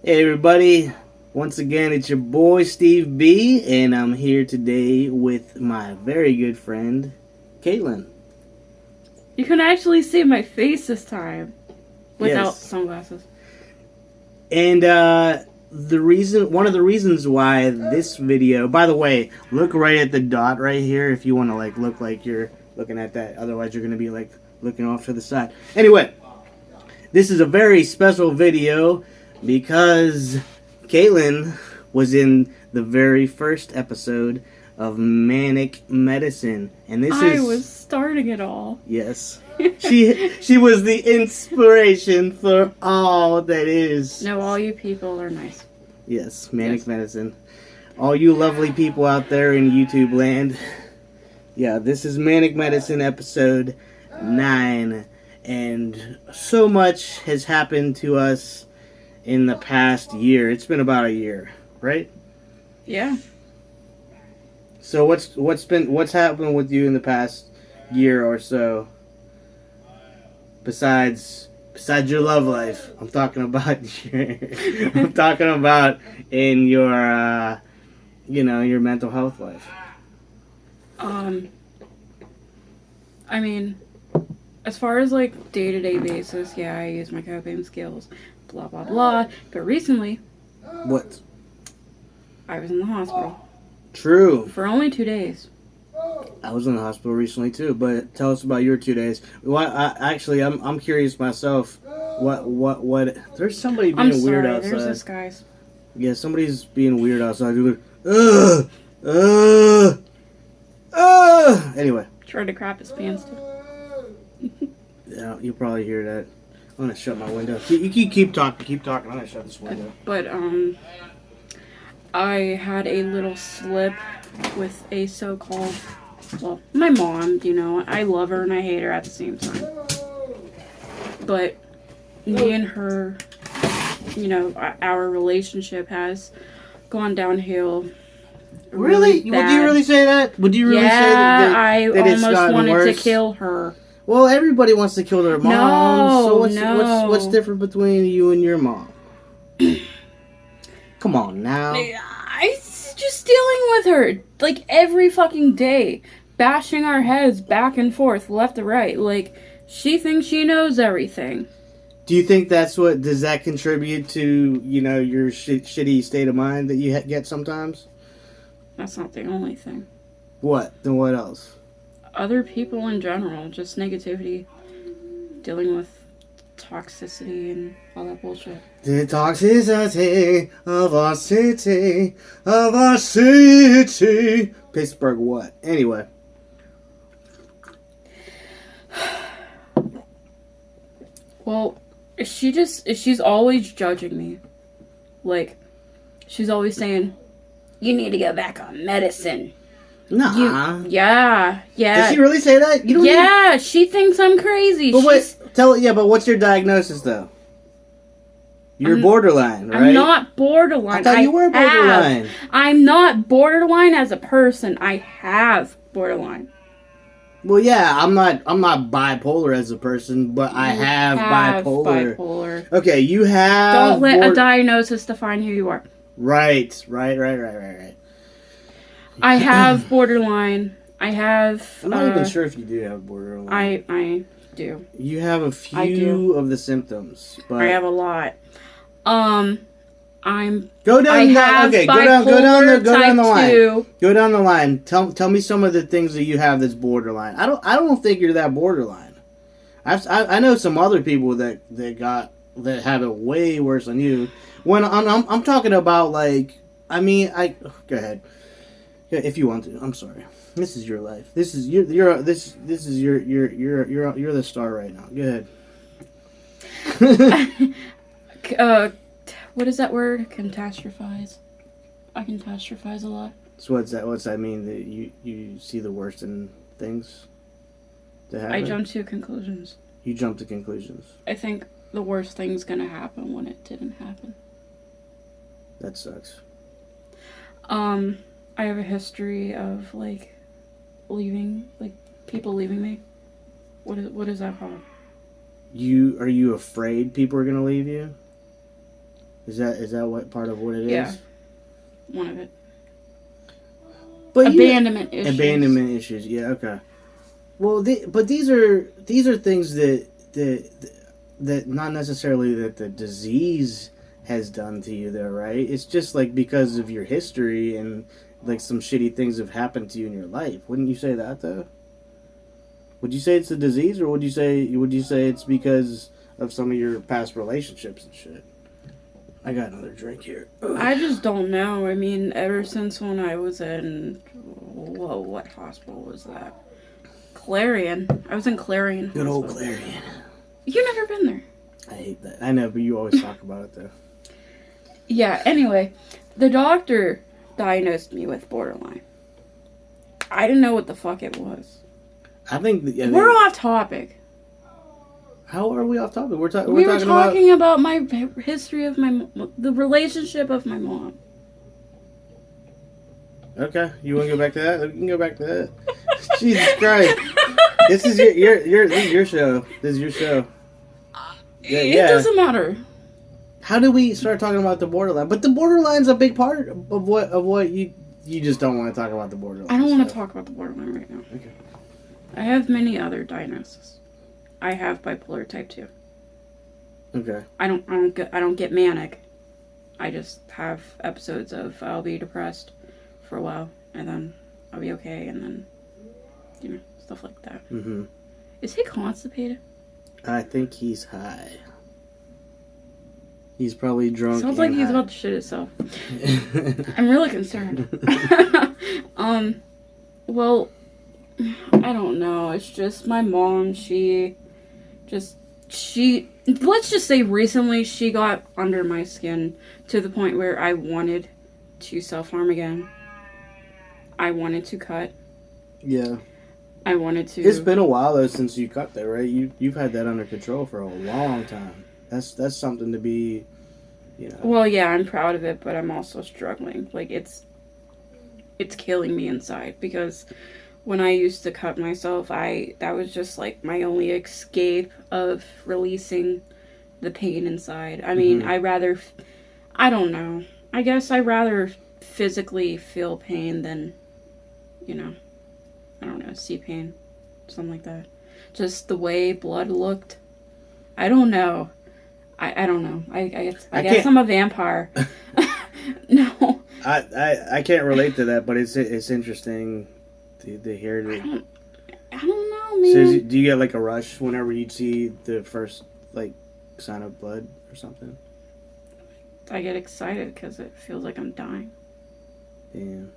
Hey everybody, once again it's your boy Steve B, and I'm here today with my very good friend, Katlyn. You can actually see my face this time without Yes. sunglasses. And one of the reasons why this video, by the way, look right at the dot right here if you want to look like you're looking at that, otherwise you're going to be looking off to the side. Anyway, this is a very special video because Katlyn was in the very first episode of Manic Medicine, and I was starting it all. Yes. She was the inspiration for all that is. No, all you people are nice. Yes, Manic Medicine. All you lovely people out there in YouTube land. Yeah, this is Manic Medicine episode 9. And so much has happened to us in the past year. It's been about a year, right? Yeah. So what's happened with you in the past year or so? Besides your love life, I'm talking about in your your mental health life. I mean, as far as like day-to-day basis, yeah, I use my coping skills, blah blah blah. But recently, What? I was in the hospital True. for only 2 days. I was in the hospital recently too, but tell us about your 2 days. I'm curious myself. What? There's somebody being I'm weird sorry, outside. there's this guy's. Yeah, somebody's being weird outside. They're like, Anyway. Tried to crap his pants too. Yeah, you'll probably hear that. I'm gonna shut my window. You keep talking. I'm gonna shut this window. But I had a little slip with a so-called, well, my mom, I love her and I hate her at the same time. But me and her, our relationship has gone downhill. Really? Bad. Would you really say that? Would you really say that? I it's almost gotten wanted worse? to kill her. Well, everybody wants to kill their mom. No, so what's different between you and your mom? Come on now. I just dealing with her like every fucking day, bashing our heads back and forth, left to right. Like she thinks she knows everything. Do you think does that contribute to your shitty state of mind that you get sometimes? That's not the only thing. What? Then what else? Other people in general, just negativity, dealing with toxicity and all that bullshit. The toxicity of our city. Pittsburgh what? Anyway. Well, she's always judging me. Like, she's always saying, you need to go back on medicine. Nah. Yeah. Does she really say that? She thinks I'm crazy. But but what's your diagnosis though? You're borderline, right? I'm not borderline. I thought you were borderline. I'm not borderline as a person. I have borderline. Well, yeah, I'm not bipolar as a person, but I have bipolar. Okay, you have. Don't let a diagnosis define who you are. Right. I have borderline. I have. I'm not even sure if you do have borderline. I do. You have a few of the symptoms, but I have a lot. Go down the line. 2. Go down the line. Tell me some of the things that you have that's borderline. I don't think you're that borderline. I know some other people that have it way worse than you. When I'm talking about go ahead. Yeah, if you want to. I'm sorry. This is your life. This is you're the star right now. Go ahead. What is that word? Catastrophize. I catastrophize a lot. So what's that mean? That you see the worst in things to happen? I jump to conclusions. You jump to conclusions. I think the worst thing's gonna happen when it didn't happen. That sucks. I have a history of leaving, people leaving me. What is that called? Are you afraid people are gonna leave you? Is that what part of what it is? Yeah. One of it. But Abandonment issues. Abandonment issues. Yeah. Okay. Well, but these are things that not necessarily that the disease has done to you, though, right? It's just like because of your history and like some shitty things have happened to you in your life. Wouldn't you say that though? Would you say it's a disease, or would you say it's because of some of your past relationships and shit? I got another drink here. I just don't know. I mean, ever since when I was in, what hospital was that? Clarion. I was in Clarion. Good old Clarion. You've never been there. I hate that. I know, but you always talk about it though. Yeah. Anyway, the doctor diagnosed me with borderline. I didn't know what the fuck it was. I think we're off topic. How are we off topic? We're talking about my history of the relationship of my mom. Okay, you want to go back to that? We can go back to that. Jesus Christ! This is your show. This is your show. Yeah, it doesn't matter. How do we start talking about the borderline? But the borderline's a big part of what you just don't want to talk about the borderline. I don't want to talk about the borderline right now. Okay. I have many other diagnoses. I have bipolar type 2. Okay. I don't get manic. I just have episodes of I'll be depressed for a while and then I'll be okay and then stuff like that. Mm-hmm. Is he constipated? I think he's high. He's probably drunk. Sounds like he's high. about to shit himself. I'm really concerned. Well, I don't know. It's just my mom. Let's just say recently she got under my skin to the point where I wanted to self-harm again. I wanted to cut. Yeah. I wanted to. It's been a while though since you cut that, right? You've had that under control for a long time. That's something to be, Well, yeah, I'm proud of it, but I'm also struggling. Like it's killing me inside because when I used to cut myself, that was just like my only escape of releasing the pain inside. I mean, I don't know. I guess I'd rather physically feel pain than, I don't know, see pain. Something like that. Just the way blood looked. I don't know. I don't know. I guess I'm a vampire. No. I can't relate to that, but it's interesting to hear that. I don't know, man. So do you get like a rush whenever you see the first like sign of blood or something? I get excited because it feels like I'm dying. Damn.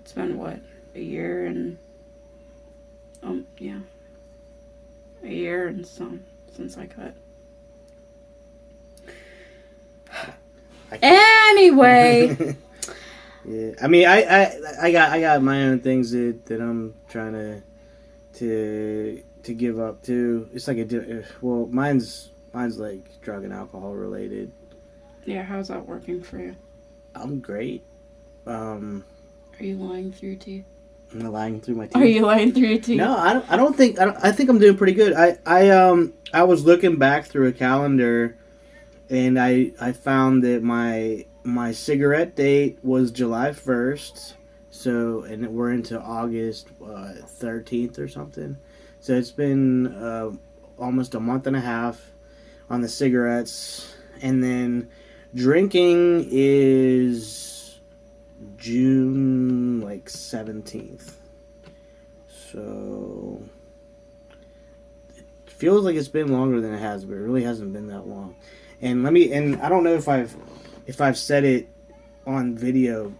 It's been what, a year and a year and some since I cut. Anyway. Yeah, I mean, I got my own things that I'm trying to give up too. It's like mine's like drug and alcohol related. Yeah, how's that working for you? I'm great. Are you lying through your teeth? Am I lying through my teeth? Are you lying through your teeth? No, I think I'm doing pretty good. I was looking back through a calendar, and I found that my cigarette date was July 1st. So, and we're into August 13th or something. So it's been almost a month and a half on the cigarettes, and then drinking is June 17th. So it feels like it's been longer than it has, but it really hasn't been that long. And I don't know if I've said it on video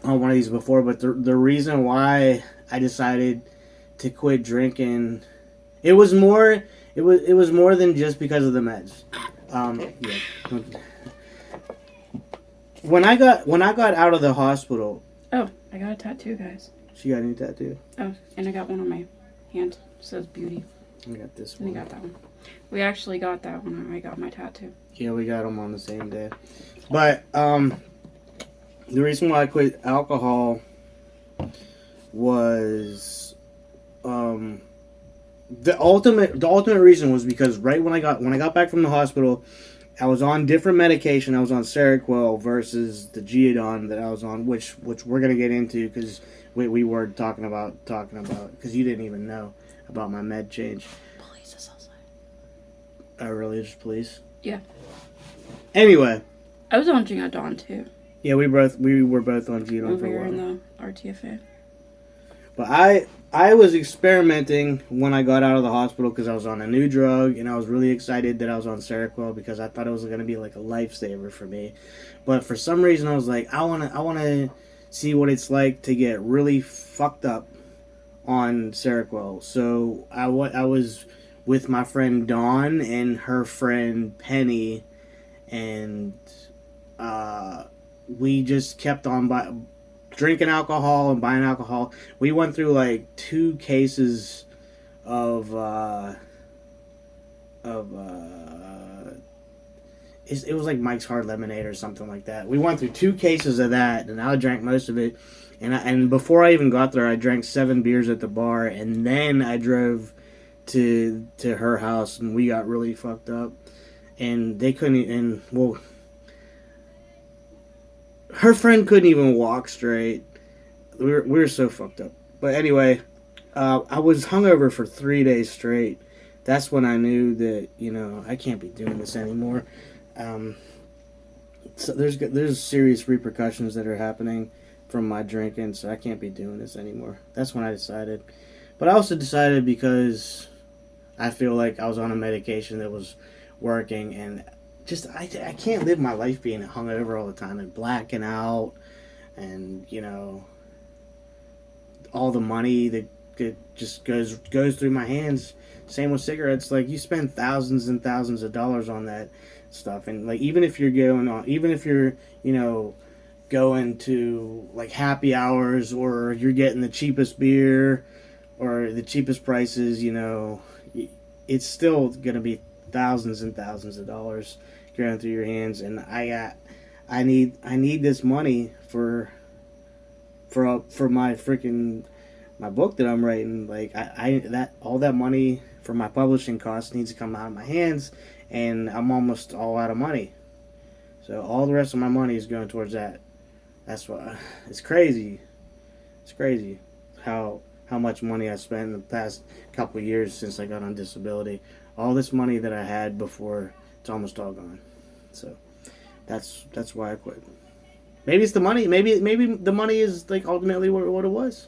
on one of these before, but the reason why I decided to quit drinking, it was more than just because of the meds. Yeah. When I got out of the hospital. Oh, I got a tattoo, guys. She got any tattoo? Oh, and I got one on my hand. It says beauty. I got this one. And I got that one. We actually got that when I got my tattoo. Yeah, we got them on the same day. But the reason why I quit alcohol was the ultimate reason was because right when I got back from the hospital, I was on different medication. I was on Seroquel versus the Geodon that I was on, which we're gonna get into because we were talking about because you didn't even know about my med change. Police is outside. Oh, really? Just police? Yeah. Anyway. I was on Geodon too. Yeah, we were both on Geodon for a We were while. in the RTFA. But I was experimenting when I got out of the hospital because I was on a new drug and I was really excited that I was on Seroquel because I thought it was going to be like a lifesaver for me. But for some reason I was like, I want to see what it's like to get really fucked up on Seroquel. So I was with my friend Dawn and her friend Penny, and we just kept on drinking alcohol and buying alcohol. We went through like 2 cases of it was like Mike's Hard Lemonade or something like that. We went through 2 cases of that, and I drank most of it. And before I even got there, I drank 7 beers at the bar, and then I drove to her house, and we got really fucked up. And they couldn't, and well, her friend couldn't even walk straight. We were so fucked up. But anyway, I was hungover for 3 days straight. That's when I knew that, you know, I can't be doing this anymore. So there's serious repercussions that are happening from my drinking, so I can't be doing this anymore. That's when I decided. But I also decided because I feel like I was on a medication that was working, and just I can't live my life being hungover all the time and blacking out, and you know, all the money that just goes through my hands. Same with cigarettes. Like, you spend thousands and thousands of dollars on that stuff, and like even if you're you know, going to like happy hours, or you're getting the cheapest beer or the cheapest prices, you know, it's still gonna be thousands and thousands of dollars going through your hands. And I need this money for my freaking my book that I'm writing. Like, that all that money for my publishing costs needs to come out of my hands, and I'm almost all out of money. So all the rest of my money is going towards that. That's why it's crazy. It's crazy how much money I spent in the past couple of years since I got on disability. All this money that I had before, it's almost all gone. So that's why I quit. Maybe it's the money. Maybe the money is like ultimately what it was.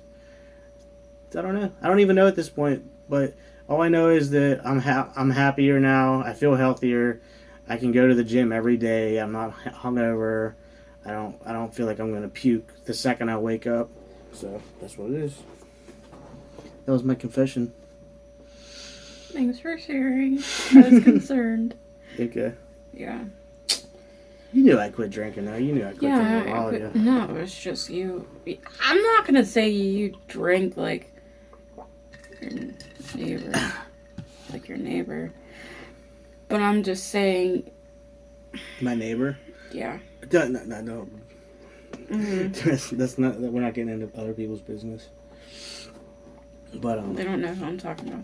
I don't know. I don't even know at this point. But all I know is that I'm happier now. I feel healthier. I can go to the gym every day. I'm not hungover. I don't feel like I'm gonna puke the second I wake up. So that's what it is. That was my confession. Thanks for sharing. I was concerned. Okay. Yeah. You knew I quit drinking, though. You knew I quit drinking a while ago. No, it's just you. I'm not gonna say you drink like your neighbor, but I'm just saying. My neighbor. Yeah. No. Mm-hmm. That's not. We're not getting into other people's business. But they don't know who I'm talking about.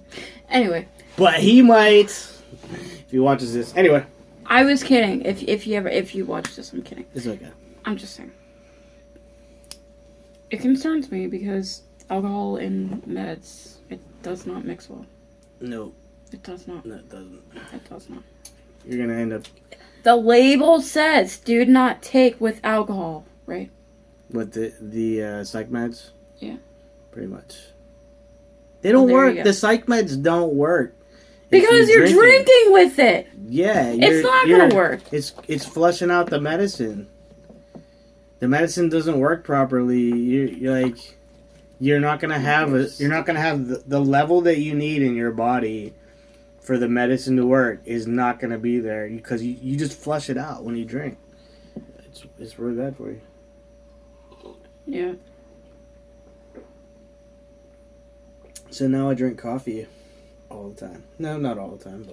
Anyway. But he might, if he watches this. Anyway. I was kidding. If you watch this, I'm kidding. It's okay. I'm just saying. It concerns me because alcohol and meds, it does not mix well. No. It does not. No, it doesn't. It does not. You're gonna end up. The label says, "Do not take with alcohol," right? With the psych meds. Yeah. Pretty much. They don't Well, work. The psych meds don't work. Because you're drinking with it. Yeah. It's not going to work. It's flushing out the medicine. The medicine doesn't work properly. You're not going to have the level that you need in your body for the medicine to work is not going to be there because you just flush it out when you drink. It's really bad for you. Yeah. So now I drink coffee all the time. No, not all the time,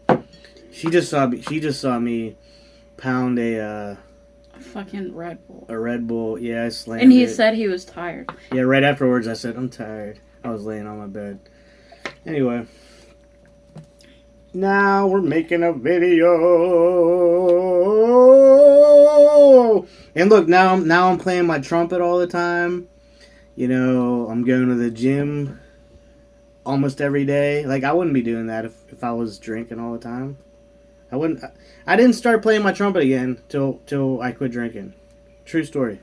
but she just saw me pound a fucking Red Bull. A Red Bull. Yeah, I slammed it. And he said he was tired. Yeah, right afterwards I said I'm tired. I was laying on my bed. Anyway. Now we're making a video. And look, now I'm playing my trumpet all the time. You know, I'm going to the gym almost every day. Like, I wouldn't be doing that if I was drinking all the time. I didn't start playing my trumpet again till I quit drinking. True story.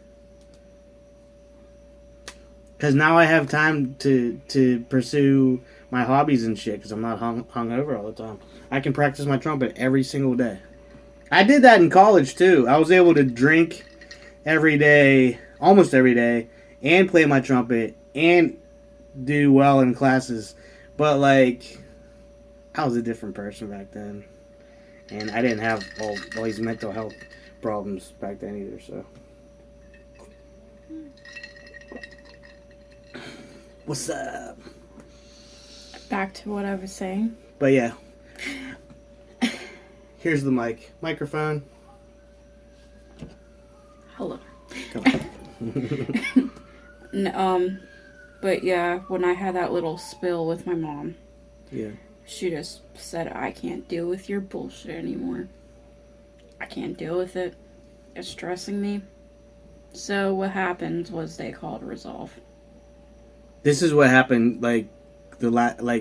Because now I have time to pursue my hobbies and shit, because I'm not hungover all the time. I can practice my trumpet every single day. I did that in college too. I was able to drink every day, almost every day, and play my trumpet and do well in classes. But like, I was a different person back then, and I didn't have all these mental health problems back then either. So, what's up? Back to what I was saying. But yeah, here's the microphone. Hello. Come on. But yeah, when I had that little spill with my mom, yeah, she just said, I can't deal with your bullshit anymore. I can't deal with it. It's stressing me. So what happened was they called Resolve. This is what happened like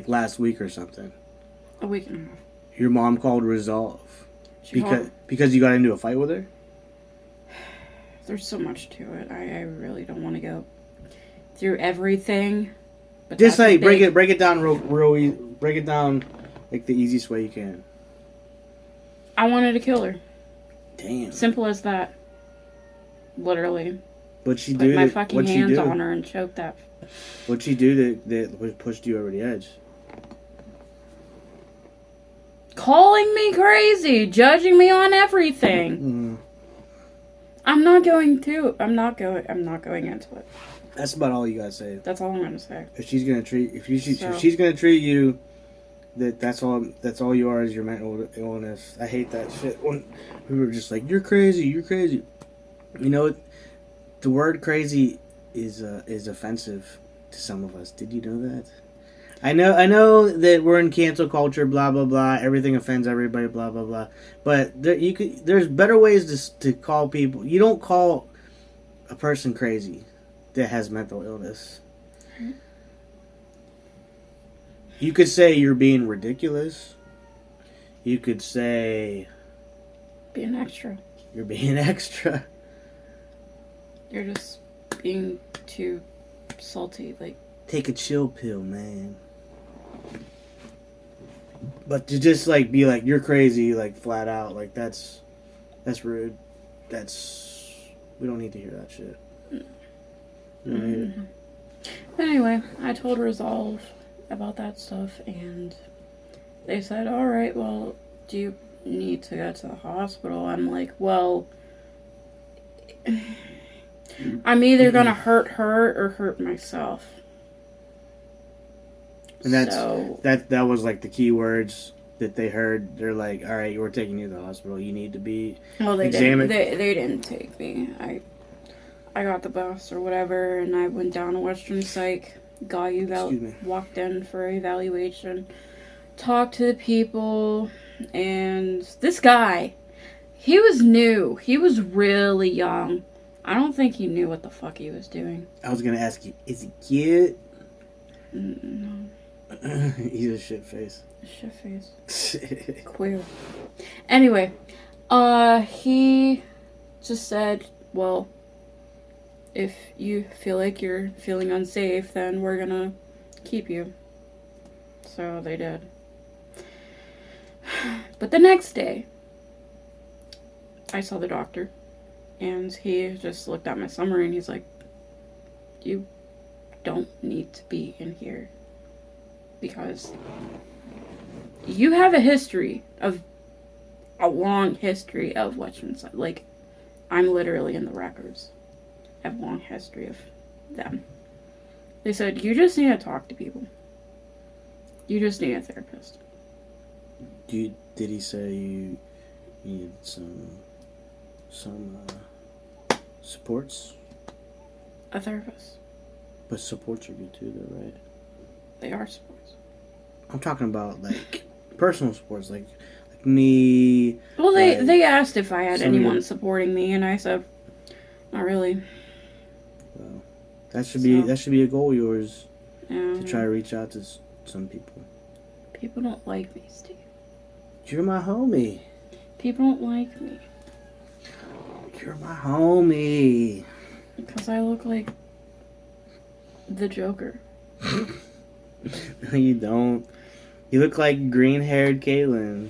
last week or something. A week and a half. Your mom called Resolve because you got into a fight with her. There's so much to it. I really don't want to go through everything. But just like break it down real easy. Break it down like the easiest way you can. I wanted to kill her. Damn. Simple as that. Literally. What'd she Put do? my fucking hands on her and choke that. What'd she do that pushed you over the edge? Calling me crazy, judging me on everything. Mm-hmm. I'm not going into it. That's about all you gotta say. That's all I'm gonna say. If she's gonna treat if she's gonna treat you, that's all you are is your mental illness. I hate that shit when people are just like, you're crazy. You know, the word crazy is offensive to some of us. Did you know that? I know that we're in cancel culture, blah blah blah. Everything offends everybody, blah blah blah. But there's better ways to call people. You don't call a person crazy that has mental illness. You could say you're being ridiculous. You could say Being extra. you're being extra. You're just being too salty. Like, take a chill pill, man. But to just like be like, you're crazy, like flat out, like that's rude. We don't need to hear that shit. We don't need it. Anyway, I told Resolve about that stuff, and they said, alright, well, do you need to go to the hospital? I'm like, well, I'm either gonna hurt her or hurt myself. And that was like the key words that they heard. They're like, all right, we're taking you to the hospital. You need to be examined. They didn't take me. I got the bus or whatever, and I went down to Western Psych, walked in for evaluation, talked to the people, and this guy, he was new. He was really young. I don't think he knew what the fuck he was doing. I was gonna ask you, is he cute? No. He's a shit face. Shit face. Queer. Anyway, he just said, well, if you feel like you're feeling unsafe, then we're gonna keep you. So they did. But the next day, I saw the doctor, and he just looked at my summary and he's like, you don't need to be in here because you have a long history of Western Side. Like, I'm literally in the records. I have a long history of them. They said, you just need to talk to people. You just need a therapist. Did he say you needed some supports? A therapist. But supports are good too, though, right? They are supports. I'm talking about like personal sports, like me. Well, like, they asked if I had some of anyone your- supporting me, and I said, not really. Well, that should be a goal of yours Yeah, to try to reach out to some people. people don't like me, Steve. You're my homie. People don't like me You're my homie. because I look like the Joker. No, you don't. You look like green-haired Katlyn.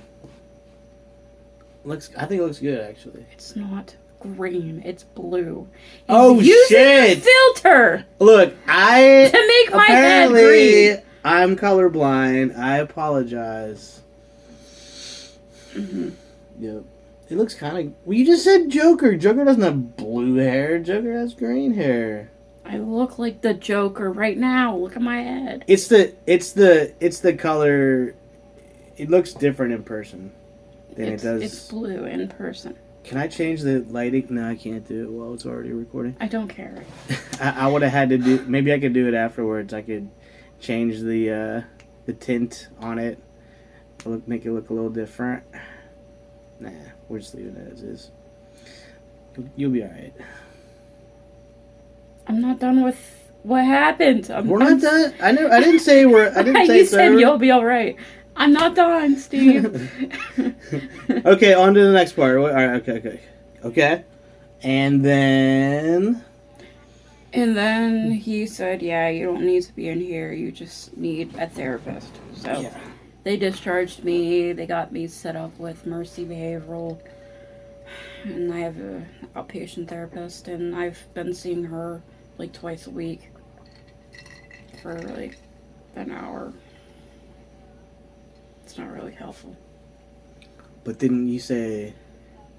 I think it looks good, actually. It's not green. It's blue. He's Oh, using shit! a filter Look, to make my head green. I'm colorblind. I apologize. Mm-hmm. Yep. It looks kind of... Well, you just said Joker. Joker doesn't have blue hair. Joker has green hair. I look like the Joker right now. Look at my head. It's the color. It looks different in person than it does. It's blue in person. Can I change the lighting? No, I can't do it while it's already recording. I don't care. I would have had to do. Maybe I could do it afterwards. I could change the tint on it. Make it look a little different. Nah, we're just leaving it as is. You'll be all right. I'm not done with what happened. We're not done. I didn't say we're. I didn't say you said so. you'll be all right. I'm not done, Steve. Okay, on to the next part. All right, okay. And then he said, "Yeah, you don't need to be in here. You just need a therapist." So yeah. they discharged me. They got me set up with Mercy Behavioral, and I have an outpatient therapist, and I've been seeing her like twice a week for like an hour. It's not really helpful. But didn't you say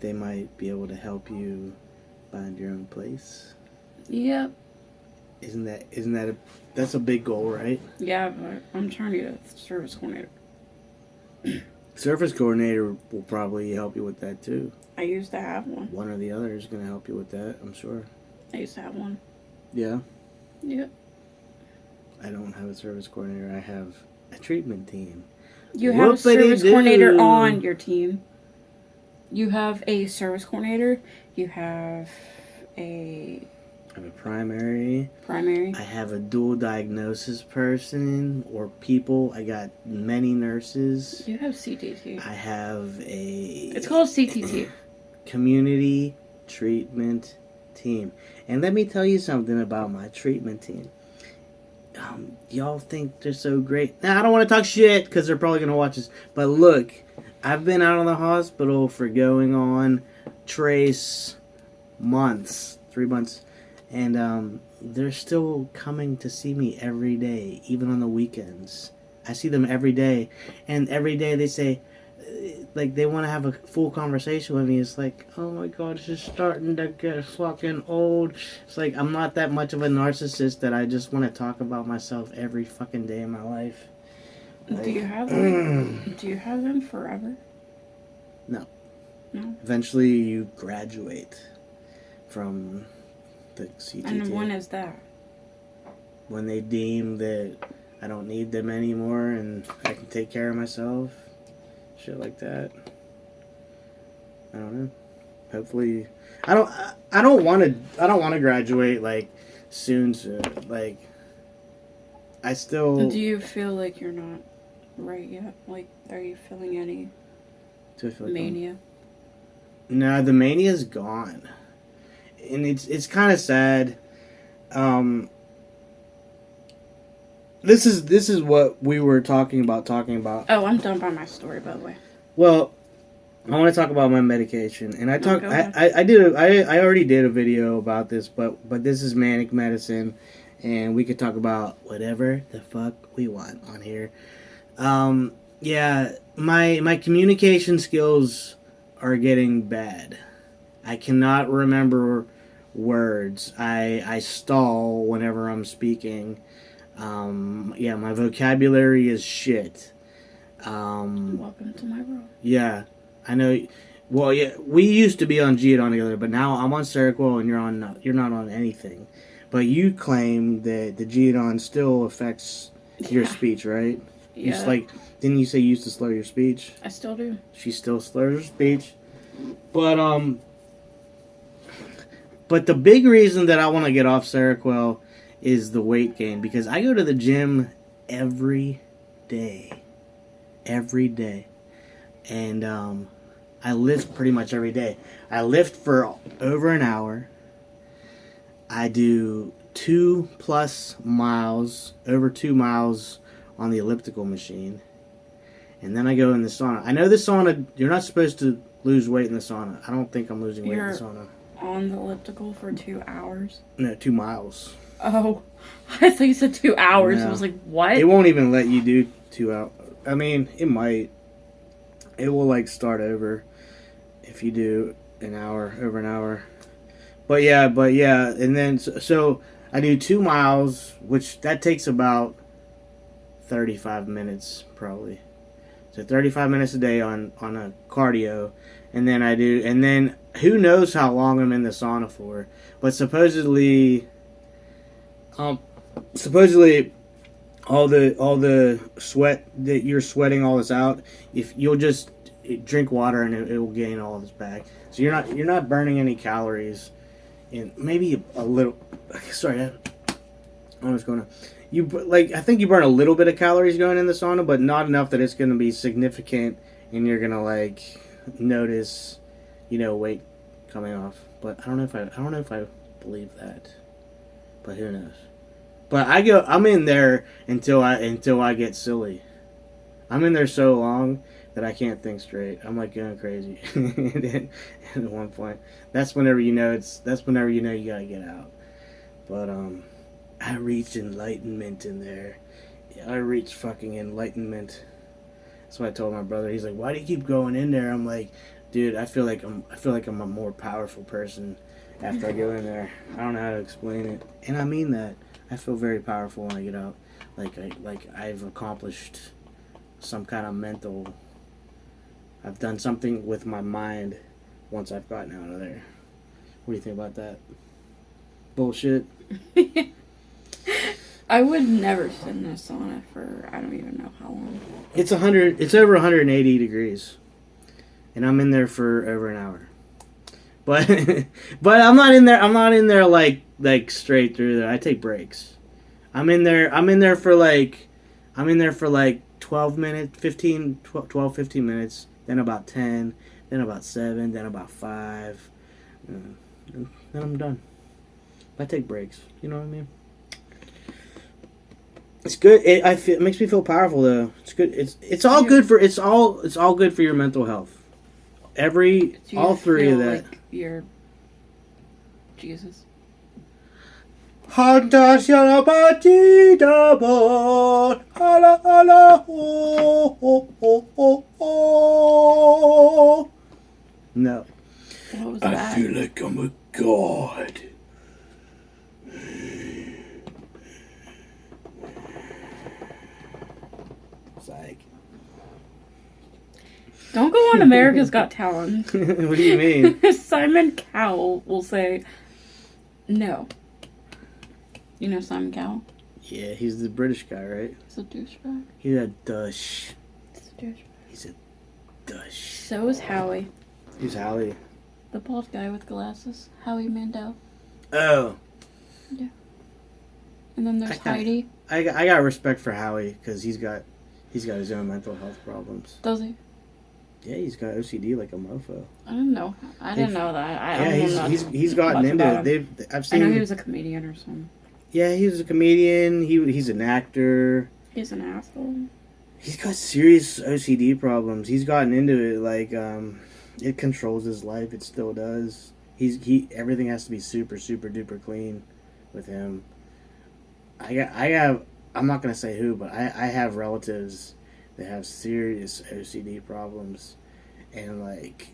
they might be able to help you find your own place? Yep. That's a big goal, right? Yeah, but I'm trying to get a service coordinator. Service coordinator will probably help you with that too. I used to have one. One or the other is going to help you with that, I'm sure. I used to have one. Yeah. Yep. I don't have a service coordinator. I have a treatment team. You have a service coordinator on your team. You have a service coordinator. You have a I have a primary. primary. I have a dual diagnosis person or people. I got many nurses. You have CTT. I have a... It's called CTT. Community treatment team. And let me tell you something about my treatment team. Y'all think they're so great. Now, I don't want to talk shit because they're probably going to watch this. But look, I've been out of the hospital for going on trace months, 3 months. And they're still coming to see me every day, even on the weekends. I see them every day. And every day they say, like, they want to have a full conversation with me. It's like, oh my god, this is starting to get fucking old. It's like, I'm not that much of a narcissist that I just want to talk about myself every fucking day of my life. Like, Do you have them? Do you have them forever? No. No? Eventually you graduate from the CTT. And when is that? When they deem that I don't need them anymore and I can take care of myself. Shit like that. I don't know. Hopefully, I don't want to graduate like soon. Like, I still. Do you feel like you're not right yet? Like, are you feeling any Do I feel like mania? No, the mania's gone, and it's kind of sad. This is what we were talking about. Oh, I'm done by my story, by the way. Well, I want to talk about my medication, and I go ahead. I already did a video about this, but this is Manic medicine, and we could talk about whatever the fuck we want on here. Yeah, my communication skills are getting bad. I cannot remember words. I stall whenever I'm speaking. Yeah, my vocabulary is shit. Welcome to my world. Yeah, I know. Well, yeah, we used to be on Geodon together, but now I'm on Seroquel and you're not on anything. But you claim that the Geodon still affects your speech, right? You just Yeah. like, didn't you say you used to slur your speech? I still do. She still slurs her speech. But the big reason that I want to get off Seroquel is the weight gain, because I go to the gym every day. Every day. And I lift pretty much every day. I lift for over an hour. I do 2+ miles, over 2 miles on the elliptical machine. And then I go in the sauna. I know the sauna, you're not supposed to lose weight in the sauna. I don't think I'm losing weight in the sauna. On the elliptical for 2 hours? No, 2 miles. Oh, I thought you said 2 hours. No. I was like, what? It won't even let you do 2 hours. I mean, it might. It will like start over if you do an hour, over an hour. But yeah, and then so I do 2 miles, which that takes about 35 minutes probably. So 35 minutes a day on a cardio, and then who knows how long I'm in the sauna for? But supposedly all the sweat that you're sweating all this out, if you'll just drink water and it will gain all this back. So you're not burning any calories, and maybe a little. Sorry, I was going to. I think you burn a little bit of calories going in the sauna, but not enough that it's going to be significant, and you're going to like notice, weight coming off. But I don't know if I believe that. But who knows? But I'm in there until I get silly. I'm in there so long that I can't think straight. I'm like going crazy. And then, at one point, that's whenever you know you gotta get out. But I reached enlightenment in there. Yeah, I reached fucking enlightenment. That's what I told my brother. He's like, "Why do you keep going in there?" I'm like, "Dude, I feel like I'm a more powerful person after I go in there. I don't know how to explain it, and I mean that. I feel very powerful when I get out. Like I've accomplished some kind of mental. I've done something with my mind once I've gotten out of there. What do you think about that? Bullshit." I would never sit in a sauna for I don't even know how long. It's over 180 degrees, and I'm in there for over an hour. But I'm not in there like straight through there. I take breaks. I'm in there for like 12 minutes, 15 minutes, then about 10, then about 7, then about 5. And then I'm done. I take breaks. You know what I mean? It's good. It makes me feel powerful though. It's good. It's all good for your mental health. All three of that. Like you're Jesus. No. What was that? I feel like I'm a god. Psych. Don't go on America's Got Talent. What do you mean? Simon Cowell will say, no. You know Simon Cowell? Yeah, he's the British guy, right? He's a douchebag. He's a douche. He's a Douche. So is Howie. Who's Howie? The bald guy with glasses. Howie Mandel. Oh. Yeah. And then there's Heidi. I got respect for Howie because he's got his own mental health problems. Does he? Yeah, he's got OCD like a mofo. I didn't know. I didn't know that. He's gotten into it. I've seen. I know he was a comedian or something. Yeah, he was a comedian. He's an actor. He's an asshole. He's got serious OCD problems. He's gotten into it like it controls his life. It still does. Everything has to be super super duper clean with him. I'm not gonna say who, but I have relatives that have serious OCD problems, and like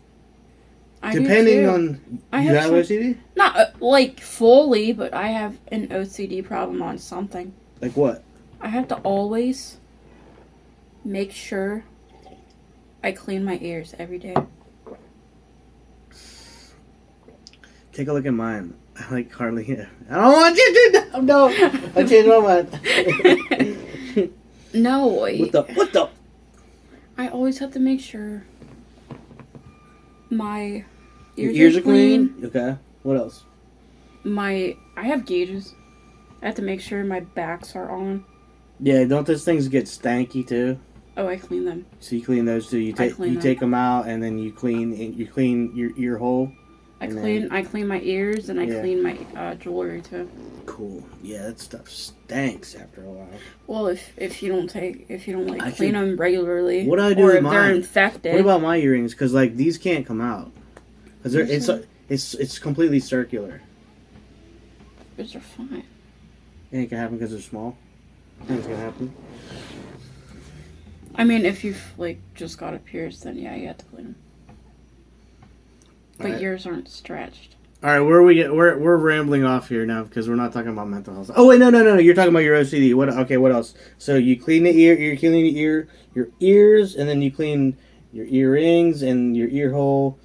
depending on you have OCD? Not like fully, but I have an OCD problem on something. Like what? I have to always make sure I clean my ears every day. Take a look at mine. I like hardly. I don't want you to. No, I changed my mind. No. What the? I always have to make sure my Your ears, ears are are clean. clean? Okay. What else? I have gauges. I have to make sure my backs are on. Yeah, don't those things get stanky too? Oh, I clean them. So you clean those too. You clean them. take them out and then you clean your ear hole. I clean my ears and I Yeah. clean my jewelry too. Cool. Yeah, that stuff stinks after a while. Well, if you don't like I clean think- them regularly, What do I do or with if they're mine? infected. What about my earrings? Because like these can't come out. Because it's completely circular. Yours are fine. And it can happen because they're small. I think it's gonna happen. I mean, if you've like just got a pierced, then yeah, you have to clean them. But Alright. yours aren't stretched. All right, we're rambling off here now because we're not talking about mental health. Oh wait, no, you're talking about your OCD. What? Okay, what else? So you clean the ear, you're cleaning your ears, and then you clean your earrings and your ear hole,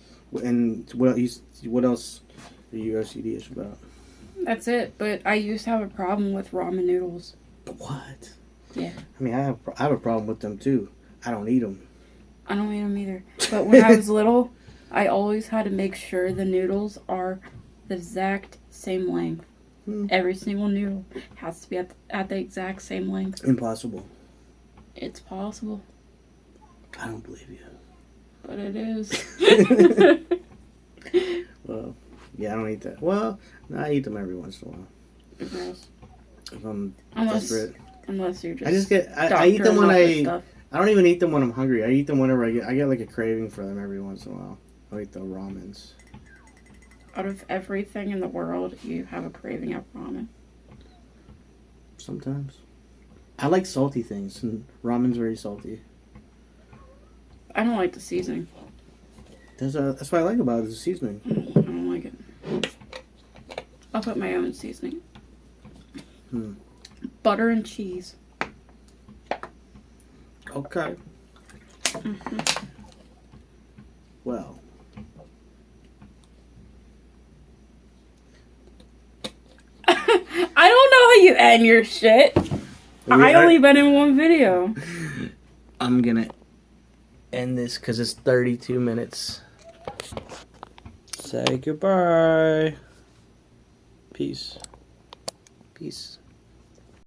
and what else are you OCD-ish about? That's it. But I used to have a problem with ramen noodles. What? Yeah. I mean, I have a problem with them too. I don't eat them. I don't eat them either. But when I was little, I always had to make sure the noodles are the exact same length. Every single noodle has to be at the exact same length. Impossible. It's possible, I don't believe you. but it is. Well, yeah, I don't eat that. Well, I eat them every once in a while. Gross. If I'm Unless desperate. you're just. I just get. I eat them doctoring when up with I. stuff. I don't even eat them when I'm hungry. I eat them whenever I get like a craving for them every once in a while. I eat the ramens. Out of everything in the world, you have a craving of ramen. Sometimes. I like salty things, and ramen's very salty. I don't like the seasoning. That's what I like about it, is the seasoning. I don't like it. I'll put my own seasoning. Butter and cheese. Okay. Well. I don't know how you end your shit. I only been in one video. I'm gonna end this because it's 32 minutes. Say goodbye. Peace. Peace.